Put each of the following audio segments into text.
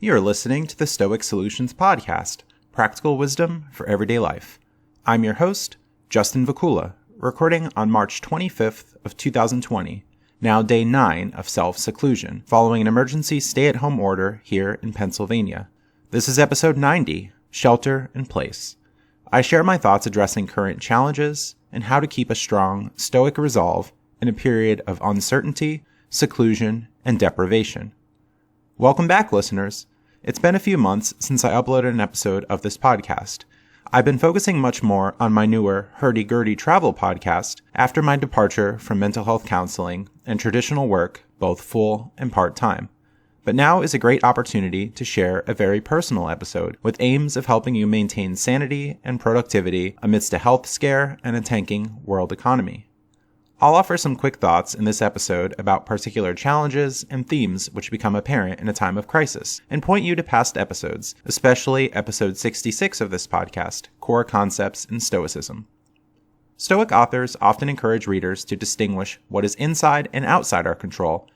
You're listening to the Stoic Solutions Podcast, practical wisdom for everyday life. I'm your host, Justin Vacula, recording on March 25th of 2020, now day 9 of self-seclusion, following an emergency stay-at-home order here in Pennsylvania. This is episode 90, Shelter in Place. I share my thoughts addressing current challenges and how to keep a strong, stoic resolve in a period of uncertainty, seclusion, and deprivation. Welcome back, listeners. It's been a few months since I uploaded an episode of this podcast. I've been focusing much more on my newer hurdy-gurdy travel podcast after my departure from mental health counseling and traditional work, both full and part-time. But now is a great opportunity to share a very personal episode with aims of helping you maintain sanity and productivity amidst a health scare and a tanking world economy. I'll offer some quick thoughts in this episode about particular challenges and themes which become apparent in a time of crisis, and point you to past episodes, especially episode 66 of this podcast, Core Concepts in Stoicism. Stoic authors often encourage readers to distinguish what is inside and outside our control.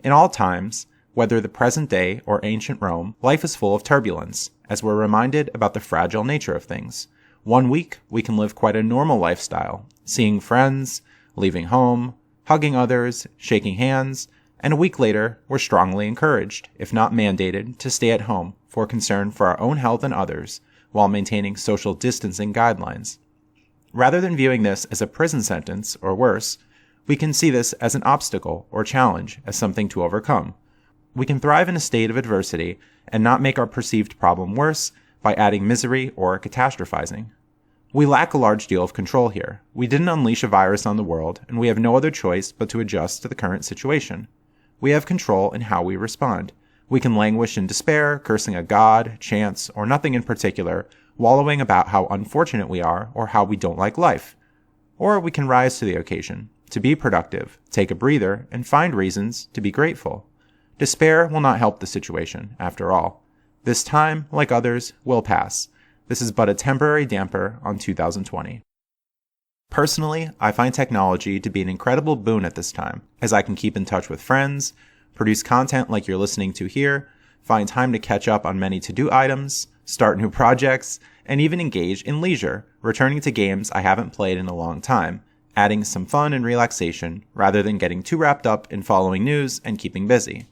In all times, whether the present day or ancient Rome, life is full of turbulence, as we're reminded about the fragile nature of things. 1 week, we can live quite a normal lifestyle, seeing friends, leaving home, hugging others, shaking hands, and a week later, we're strongly encouraged, if not mandated, to stay at home for concern for our own health and others, while maintaining social distancing guidelines. Rather than viewing this as a prison sentence, or worse, we can see this as an obstacle or challenge, as something to overcome. We can thrive in a state of adversity and not make our perceived problem worse by adding misery or catastrophizing. We lack a large deal of control here. We didn't unleash a virus on the world, and we have no other choice but to adjust to the current situation. We have control in how we respond. We can languish in despair, cursing a god, chance, or nothing in particular, wallowing about how unfortunate we are or how we don't like life. Or we can rise to the occasion, to be productive, take a breather, and find reasons to be grateful. Despair will not help the situation, after all. This time, like others, will pass. This is but a temporary damper on 2020. Personally, I find technology to be an incredible boon at this time, as I can keep in touch with friends, produce content like you're listening to here, find time to catch up on many to-do items, start new projects, and even engage in leisure, returning to games I haven't played in a long time, adding some fun and relaxation rather than getting too wrapped up in following news and keeping busy.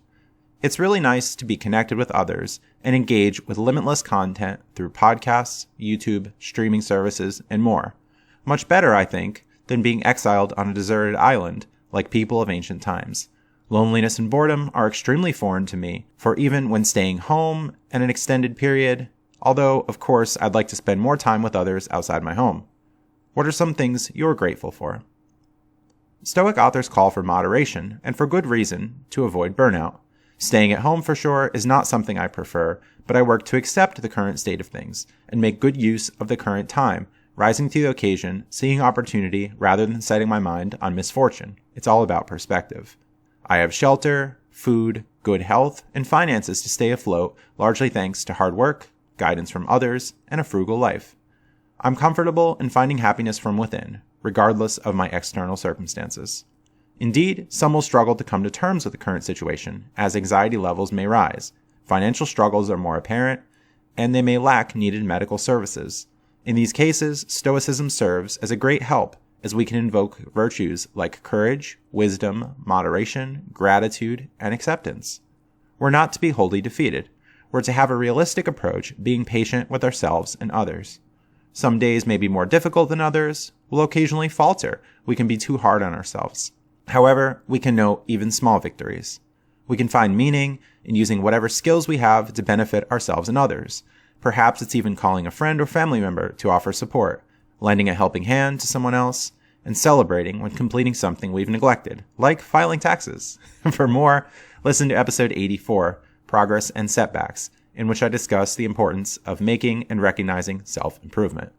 It's really nice to be connected with others and engage with limitless content through podcasts, YouTube, streaming services, and more. Much better, I think, than being exiled on a deserted island like people of ancient times. Loneliness and boredom are extremely foreign to me, for even when staying home and an extended period, although, of course, I'd like to spend more time with others outside my home. What are some things you're grateful for? Stoic authors call for moderation, and for good reason, to avoid burnout. Staying at home for sure is not something I prefer, but I work to accept the current state of things and make good use of the current time, rising to the occasion, seeing opportunity rather than setting my mind on misfortune. It's all about perspective. I have shelter, food, good health, and finances to stay afloat, largely thanks to hard work, guidance from others, and a frugal life. I'm comfortable in finding happiness from within, regardless of my external circumstances. Indeed, some will struggle to come to terms with the current situation, as anxiety levels may rise, financial struggles are more apparent, and they may lack needed medical services. In these cases, Stoicism serves as a great help, as we can invoke virtues like courage, wisdom, moderation, gratitude, and acceptance. We're not to be wholly defeated. We're to have a realistic approach, being patient with ourselves and others. Some days may be more difficult than others. We'll occasionally falter. We can be too hard on ourselves. However, we can note even small victories. We can find meaning in using whatever skills we have to benefit ourselves and others. Perhaps it's even calling a friend or family member to offer support, lending a helping hand to someone else, and celebrating when completing something we've neglected, like filing taxes. For more, listen to episode 84, Progress and Setbacks, in which I discuss the importance of making and recognizing self-improvement.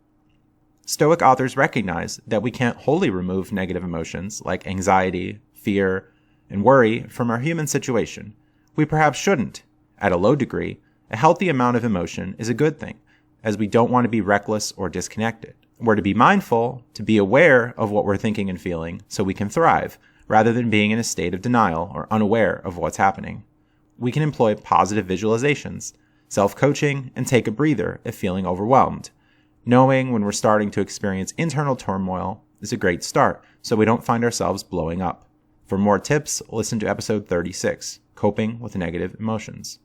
Stoic authors recognize that we can't wholly remove negative emotions like anxiety, fear, and worry from our human situation. We perhaps shouldn't. At a low degree, a healthy amount of emotion is a good thing, as we don't want to be reckless or disconnected. We're to be mindful, to be aware of what we're thinking and feeling so we can thrive, rather than being in a state of denial or unaware of what's happening. we can employ positive visualizations, self-coaching, and take a breather if feeling overwhelmed. Knowing when we're starting to experience internal turmoil is a great start, so we don't find ourselves blowing up. For more tips, listen to episode 36, Coping with Negative Emotions.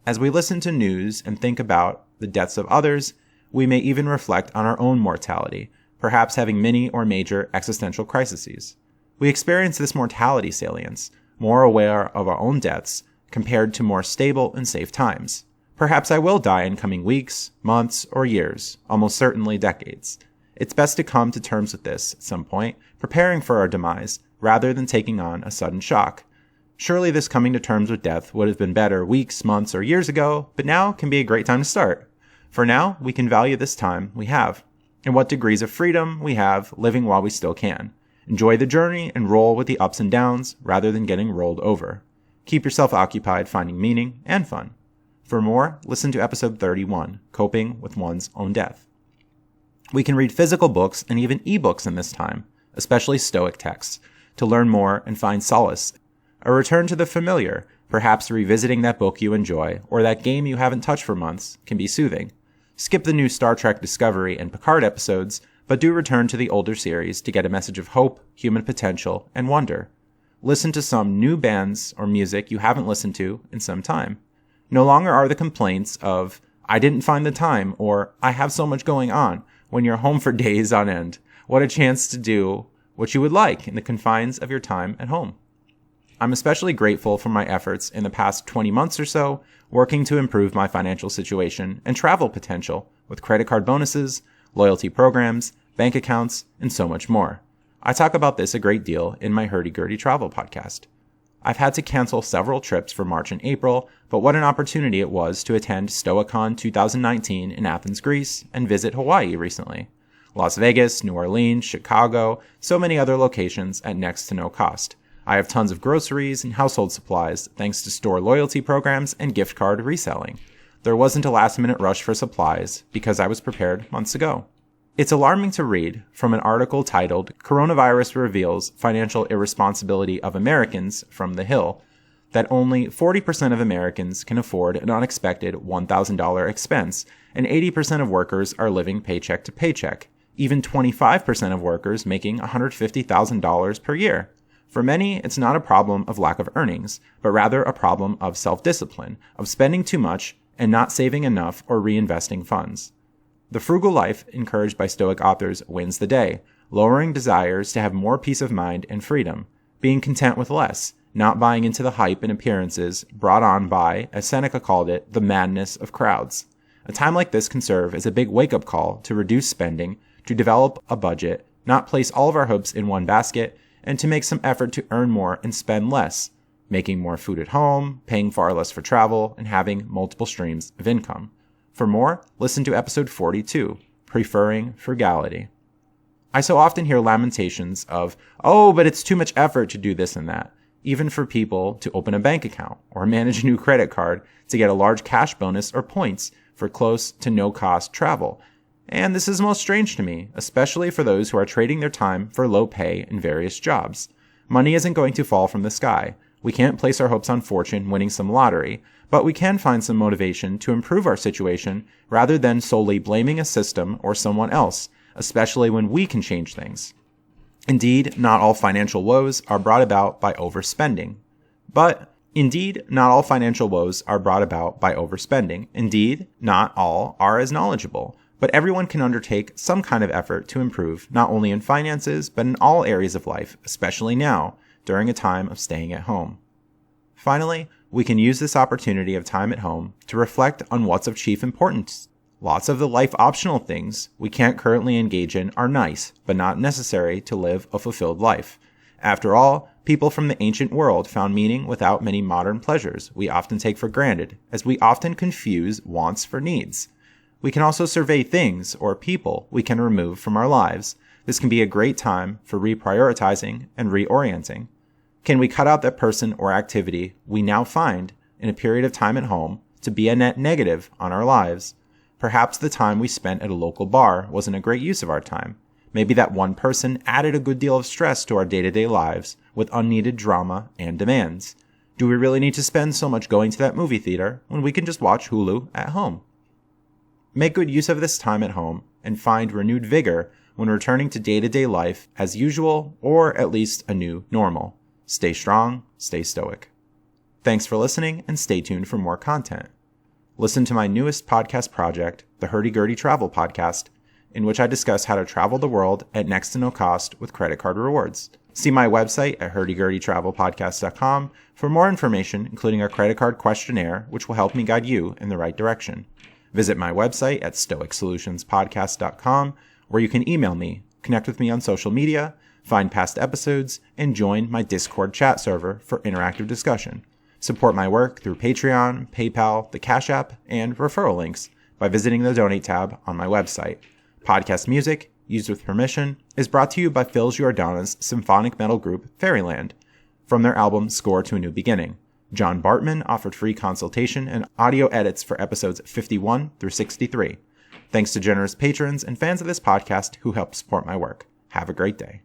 As we listen to news and think about the deaths of others, we may even reflect on our own mortality, perhaps having mini or major existential crises. We experience this mortality salience, more aware of our own deaths, compared to more stable and safe times. Perhaps I will die in coming weeks, months, or years, almost certainly decades. It's best to come to terms with this at some point, preparing for our demise, rather than taking on a sudden shock. Surely this coming to terms with death would have been better weeks, months, or years ago, but now can be a great time to start. For now, we can value this time we have, and what degrees of freedom we have living while we still can. Enjoy the journey and roll with the ups and downs, rather than getting rolled over. Keep yourself occupied finding meaning and fun. For more, listen to episode 31, Coping with One's Own Death. We can read physical books and even ebooks in this time, especially Stoic texts, to learn more and find solace. A return to the familiar, perhaps revisiting that book you enjoy or that game you haven't touched for months, can be soothing. Skip the new Star Trek Discovery and Picard episodes, but do return to the older series to get a message of hope, human potential, and wonder. Listen to some new bands or music you haven't listened to in some time. No longer are the complaints of, I didn't find the time, or I have so much going on, when you're home for days on end. What a chance to do what you would like in the confines of your time at home. I'm especially grateful for my efforts in the past 20 months or so, working to improve my financial situation and travel potential with credit card bonuses, loyalty programs, bank accounts, and so much more. I talk about this a great deal in my Hurdy-Gurdy Travel podcast. I've had to cancel several trips for March and April, but what an opportunity it was to attend StoiCon 2019 in Athens, Greece, and visit Hawaii recently. Las Vegas, New Orleans, Chicago, so many other locations at next to no cost. I have tons of groceries and household supplies thanks to store loyalty programs and gift card reselling. There wasn't a last-minute rush for supplies because I was prepared months ago. It's alarming to read from an article titled Coronavirus Reveals Financial Irresponsibility of Americans from The Hill that only 40% of Americans can afford an unexpected $1,000 expense, and 80% of workers are living paycheck to paycheck, even 25% of workers making $150,000 per year. For many, it's not a problem of lack of earnings, but rather a problem of self-discipline, of spending too much and not saving enough or reinvesting funds. The frugal life encouraged by Stoic authors wins the day, lowering desires to have more peace of mind and freedom, being content with less, not buying into the hype and appearances brought on by, as Seneca called it, the madness of crowds. A time like this can serve as a big wake-up call to reduce spending, to develop a budget, not place all of our hopes in one basket, and to make some effort to earn more and spend less, making more food at home, paying far less for travel, and having multiple streams of income. For more, listen to episode 42, Preferring Frugality. I so often hear lamentations of, oh, but it's too much effort to do this and that, even for people to open a bank account or manage a new credit card to get a large cash bonus or points for close to no-cost travel. And this is most strange to me, especially for those who are trading their time for low pay in various jobs. Money isn't going to fall from the sky. We can't place our hopes on fortune winning some lottery, but we can find some motivation to improve our situation rather than solely blaming a system or someone else, especially when we can change things. Indeed, not all financial woes are brought about by overspending. Indeed, not all are as knowledgeable. But everyone can undertake some kind of effort to improve, not only in finances, but in all areas of life, especially now, during a time of staying at home. Finally, we can use this opportunity of time at home to reflect on what's of chief importance. Lots of the life optional things we can't currently engage in are nice, but not necessary to live a fulfilled life. After all, people from the ancient world found meaning without many modern pleasures we often take for granted, as we often confuse wants for needs. We can also survey things or people we can remove from our lives. This can be a great time for reprioritizing and reorienting. Can we cut out that person or activity we now find, in a period of time at home, to be a net negative on our lives? Perhaps the time we spent at a local bar wasn't a great use of our time. Maybe that one person added a good deal of stress to our day-to-day lives with unneeded drama and demands. Do we really need to spend so much going to that movie theater when we can just watch Hulu at home? Make good use of this time at home and find renewed vigor when returning to day-to-day life as usual or at least a new normal. Stay strong, stay stoic. Thanks for listening and stay tuned for more content. Listen to my newest podcast project, the Hurdy-Gurdy Travel Podcast, in which I discuss how to travel the world at next to no cost with credit card rewards. See my website at hurdygurdytravelpodcast.com for more information, including our credit card questionnaire, which will help me guide you in the right direction. Visit my website at stoicsolutionspodcast.com, where you can email me, connect with me on social media, find past episodes, and join my Discord chat server for interactive discussion. Support my work through Patreon, PayPal, the Cash App, and referral links by visiting the Donate tab on my website. Podcast music, used with permission, is brought to you by Phil Giordano's symphonic metal group Fairyland, from their album Score to a New Beginning. John Bartmann offered free consultation and audio edits for episodes 51 through 63. Thanks to generous patrons and fans of this podcast who help support my work. Have a great day.